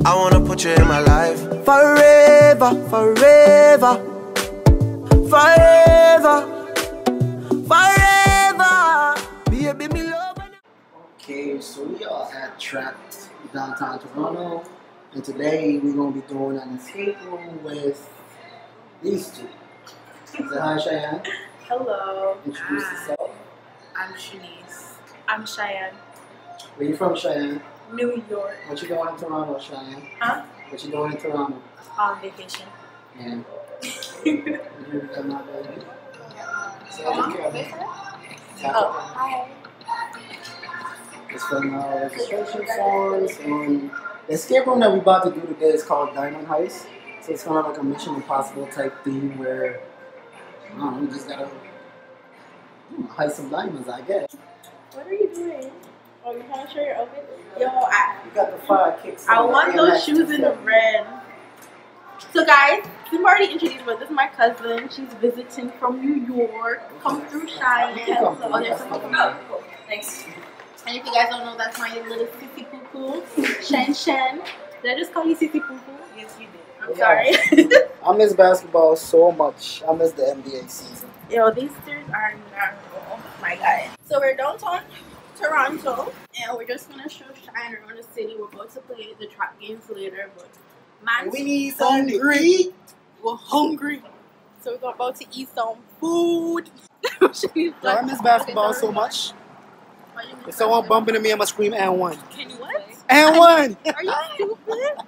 I wanna put you in my life. Forever, forever, forever, forever. Baby, me love. Okay, so we are at Trapped downtown Toronto, and today we're gonna be doing an escape room with these two. Say hi, Cheyenne. Hello. Introduce yourself. I'm Shanice. I'm Cheyenne. Where you from, Cheyenne? New York. What you doing in Toronto, Cheyenne? Huh? What you doing in Toronto? On vacation. And you come out there. Say hi to Kevin. Oh, hi. It's from registration forms, and the escape room that we're about to do today is called Diamond Heist. So it's kind of like a Mission Impossible type theme where, I don't know, you just gotta heist some diamonds, I guess. What are you doing? Oh, you're trying to show your outfit? Yo, You got the fire kicks. I want those shoes in the red. So guys, Simba already introduced me. This is my cousin. She's visiting from New York. Come through, Cheyenne. Oh, there's someone from New York. Thanks. And if you guys don't know, that's my little sissy poo poo, Shen Shen. Did I just call you sissy poo poo? Yes, you did. I'm sorry. I miss basketball so much. I miss the NBA season. Yo, these stairs are incredible, my guy. So we're downtown Toronto, and we're just gonna show Cheyenne around the city. We're about to play the trap games later, but man, We need something to eat. we're hungry, so we're about to eat some food. I miss basketball so much. If someone bumping into me, I'ma scream and one. Can you what? And one. Are you stupid?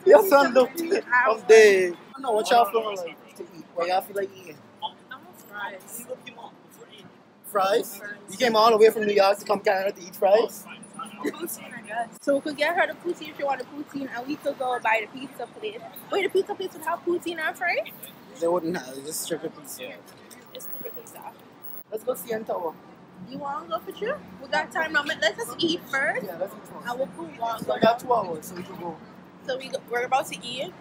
Your son looked. I'm dead. I don't know what y'all feeling like to eat. What y'all feel like eating? I want fries. Fries? You came all the way from New York to come Canada to eat fries? Poutine, I guess. So we could get her the poutine if she want a poutine, and we could go buy the pizza place. Wait, the pizza place would have poutine and fries? They wouldn't have. It's just strictly pizza. It's the pizza. Let's go see Tower. You want to go for sure? We got time now. Let us eat first. Yeah, let's eat first. And we'll put one. So I got 2 hours, so we can go. So we're about to eat.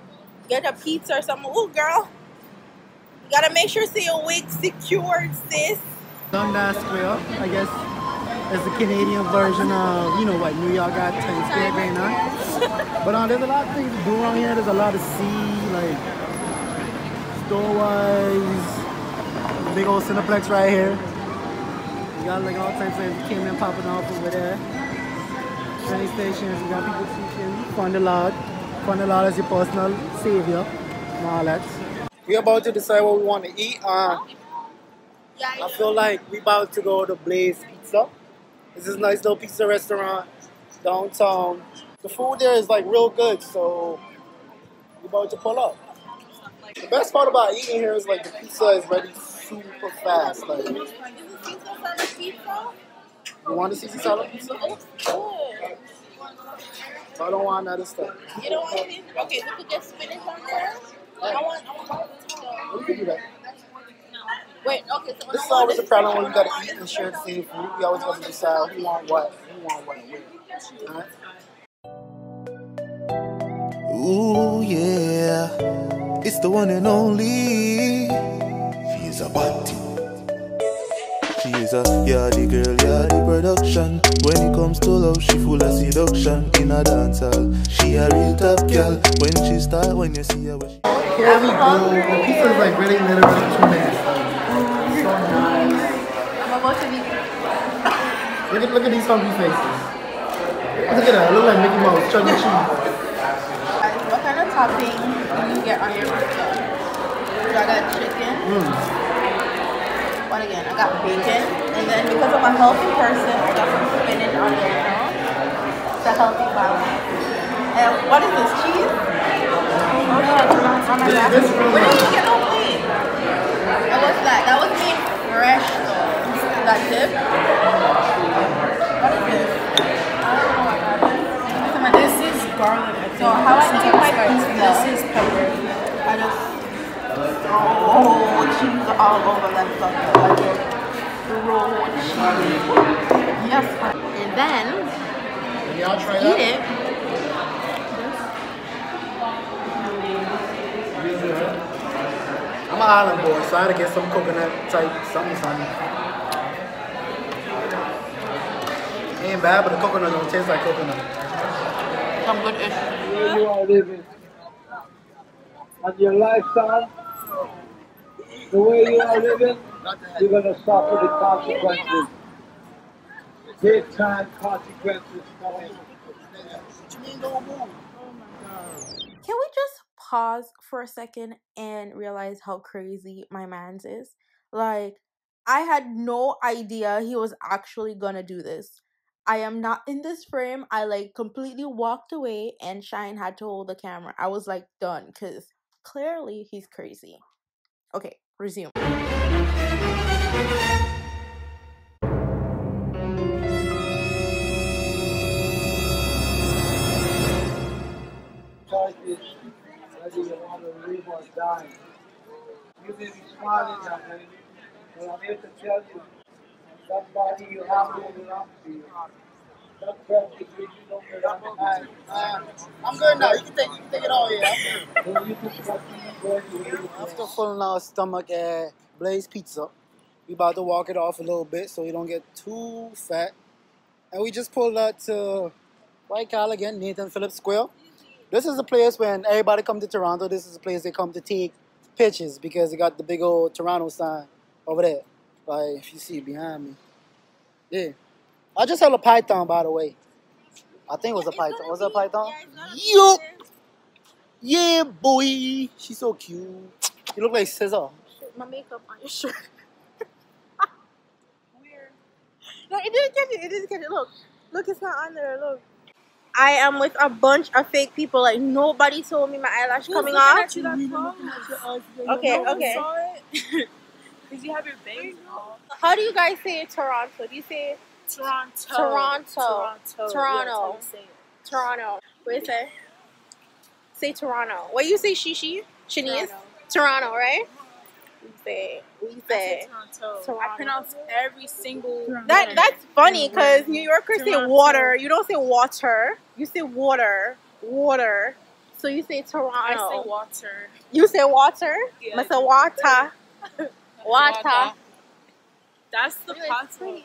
Get a pizza or something. Oh, girl. You gotta make sure so your wig secured, sis. Dundas Square, I guess, is the Canadian version of, you know what, New York got Times Square going on. But there's a lot of things to do around here. There's a lot to see, like store-wise. Big old Cineplex right here. We got like all types of entertainment popping off over there. Train stations, we got people teaching. Fund the Lord. Fund the Lord as your personal savior and all that. We're about to decide what we want to eat. I feel like we're about to go to Blaze Pizza. It's this nice little pizza restaurant downtown. The food there is like real good, so we're about to pull up. The best part about eating here is like the pizza is ready super fast. Like, you want the Caesar salad pizza? I don't want other stuff. You don't want anything? Okay, we could get spinach on there. I want We can do that. Wait, okay, so This is always a problem when we gotta eat and share the same food. We always gotta decide who want what and when. Alright? Ooh, yeah. It's the one and only. She's a body. She's a yardy girl, yardy production. When it comes to love, she full of seduction. In a dance hall, she a real tough girl. When she start, when you see her, Here we go. The pizza is like really literally 2 minutes. So nice. I'm about to be. Look at these hungry faces. Look at that. Look like Mickey Mouse chugging cheese. What kind of topping do you get on your pizza? So I got chicken. What again? I got bacon. And then because I'm a healthy person, I got some spinach on there. It's a healthy balance. And what is this? Cheese? Oh my god. Where did you get no plate? And what's that? That was made fresh though. That dip? What is this? I don't know what that is. This is garlic. So how I make my pizza? This is pepper. I just cheese all over that stuff. Roll cheese. Yes. And then eat it. I'm an island boy, so I had to get some coconut type something. Ain't bad, but the coconut don't taste like coconut. Some good-ish. Where you are living and your lifestyle, the way you are living, you're gonna suffer the consequences. Big time consequences coming. Can we just pause for a second and realize how crazy my man's is? Like, I had no idea he was actually gonna do this. I am not in this frame. I like completely walked away and Shine had to hold the camera. I was like done because clearly he's crazy. Okay, resume. Choice is whether you want to live or die. You may be smiling at me, but I'm here to tell you, somebody you have to belong to you. That person you don't belong to. I'm good now. You can take it all, yeah. So you can trust me going to live. After filling our stomach at Blaze Pizza, we about to walk it off a little bit so we don't get too fat. And we just pulled out to White Cal again, Nathan Phillips Square. This is the place when everybody come to Toronto. This is the place they come to take pictures because they got the big old Toronto sign over there. Like if you see behind me. Yeah. I just held a python, by the way. I think it was a python. Was it a python? Yup. Yeah, boy. She's so cute. You look like Scissor. My makeup on your shirt. Weird. No, it didn't catch it. It didn't catch it. Look, it's not on there. Look. I am with a bunch of fake people. Like nobody told me my eyelash coming off. Okay. Because you have your bangs off. How do you guys say Toronto? Do you say Toronto. Toronto. Toronto. Yes, Toronto. What do you say? Say Toronto. What do you say, Shishi? Shanice? Toronto, right? We say Toronto. I pronounce every single That's funny because New Yorkers say water. You don't say water. You say water. Water. So you say Toronto. I say water. You say water? Yeah. I say water. Water. That's the possible.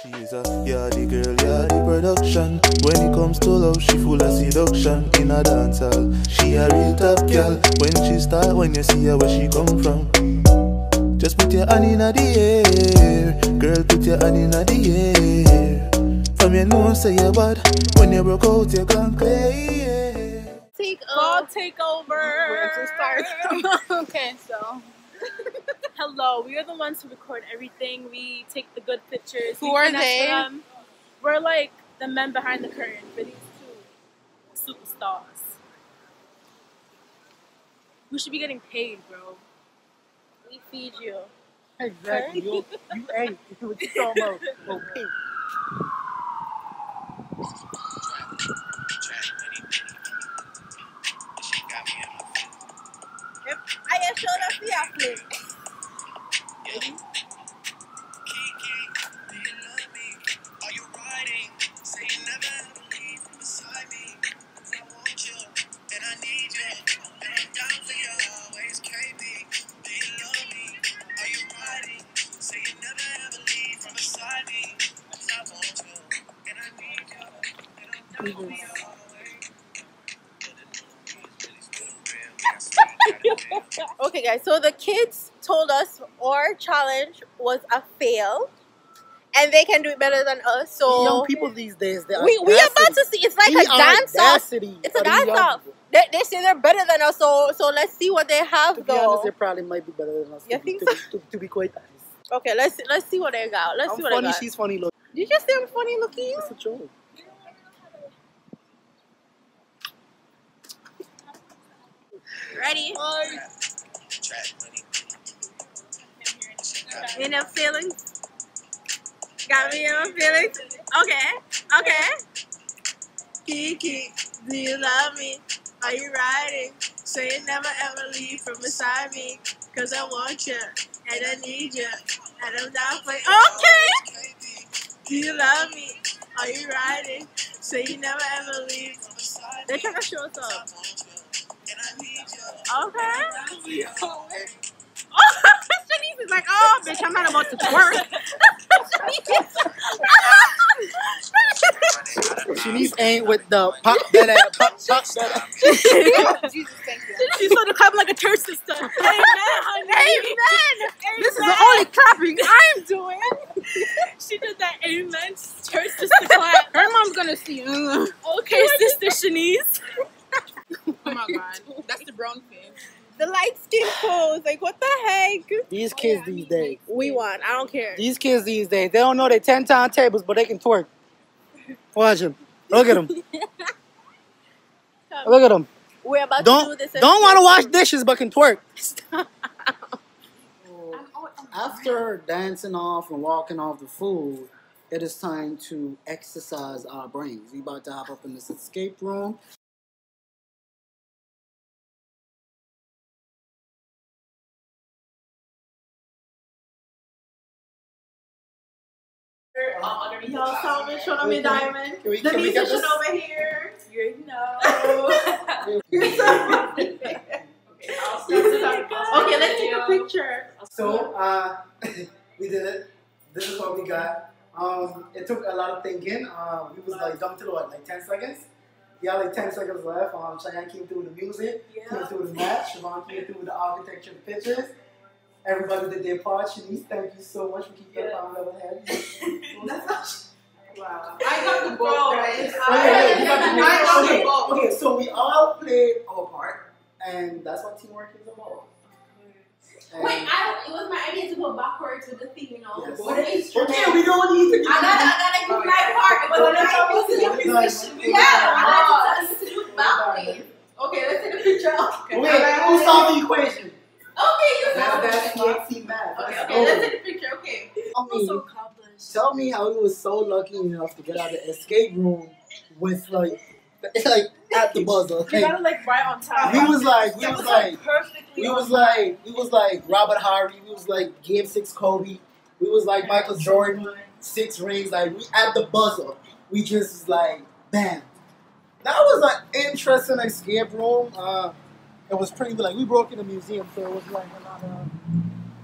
She's a yardy girl, yardy production. When it comes to love, she full of seduction. In a dance hall, she a real top girl. When she start, when you see her, where she come from. Just put your hand in the air, girl, put your hand in the air. From your nose say you bad, when you broke out, you gone clear. Take over. Okay, so hello, we are the ones who record everything. We take the good pictures. Who are they? We're like the men behind the curtain for these two superstars. We should be getting paid, bro. We feed you. Exactly. You ain't. What you talking about? Okay. I am showing up the athlete. Okay, guys, so the kids told us our challenge was a fail and they can do it better than us. So Young people these days, we about to see. It's like a dance off. It's a dance off. They say they're better than us, so let's see what they have. To be honest, they probably might be better than us. You think so? To be quite honest. Okay, let's see what they got. Let's see what funny, they got. she's funny looking. Did you just say I'm funny looking? That's a joke. Ready? In them feelings? Got me in my feelings? Okay. KEKE, do you love me? Are you riding? Say you never ever leave from beside me. Cause I want you, and I need you, and I'm down for you. Okay! Do you love me? Are you riding? Say you never ever leave. They're trying to show us up. Okay. Oh, Shanice is like, oh, bitch, I'm not about to twerk. Shanice ain't with the pop that pop that. Jesus, thank you. She started clapping like a church sister. Amen, honey. Amen. Amen. This is the only clapping I'm doing. She did that amen church sister clap. Her mom's gonna see. Okay, sister Shanice. Oh my god, that's the brown face. The light skin pose, like what the heck? These kids these days. We won. I don't care. These kids these days. They don't know they 10-time tables, but they can twerk. Watch them. Look at them. Look at them. We're about to Don't do this. don't want to wash dishes, but can twerk. After dancing off and walking off the food, it is time to exercise our brains. We about to hop up in this escape room. Yo, Salman, show them your diamond. Can we The get musician this? over here. You know. You're so funny. Okay, let's take a picture. So, we did it. This is what we got. It took a lot of thinking. We was like down to what, like 10 seconds? Yeah, like 10 seconds left. Cheyenne came through with the music, came through with the match. Siobhan came through with the architecture, the pictures. Everybody did their part. Shanice, thank you so much for keeping that pound level head. Wow. I got the ball, right? I got the ball. Okay, so we all played our part, and that's what teamwork is about. And Wait, it was my idea to go backwards with the thing, you know. yes. What is true? Okay, we don't need to. I gotta do my part. It was my position. Yeah, I had to do it backwards. Okay, let's take a picture. Okay. Wait, who solved the equation? Okay, you That's said fancy math. Okay, let's take a picture. Okay. Tell me how you was so lucky enough to get out of the escape room with like at the buzzer. You gotta like right on time. We was like Robert Harvey. We was like Game 6 Kobe. We was like Michael Jordan, 6 rings. Like we at the buzzer. We just was like bam. That was an interesting escape room. It was pretty like we broke in a museum, so it was like a lot of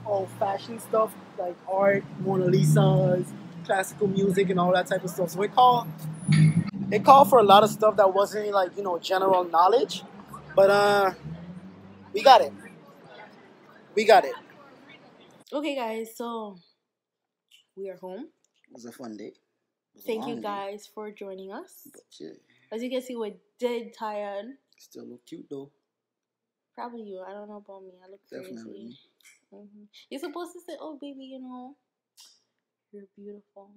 old-fashioned stuff like art, Mona Lisa's, classical music, and all that type of stuff. So it called for a lot of stuff that wasn't like general knowledge, but we got it. We got it. Okay, guys, so we are home. It was a fun day. Thank you guys for joining us. But yeah, As you can see, we're dead tired. still look cute though. Probably you. I don't know about me. I look Definitely. crazy. You're supposed to say, "Oh, baby, you're beautiful."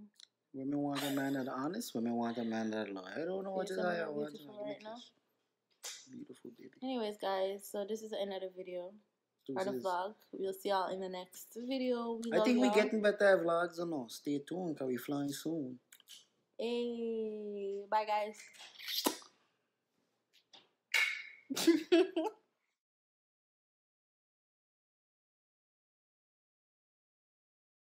Women want a man that honest. Women want a man that loyal. I don't know what You're is I so want. beautiful right now. Beautiful baby. Anyways, guys, so this is the end of the video. Or the vlog. We'll see y'all in the next video. I think we're getting better at vlogs or no. Stay tuned because we're flying soon. Hey, bye guys.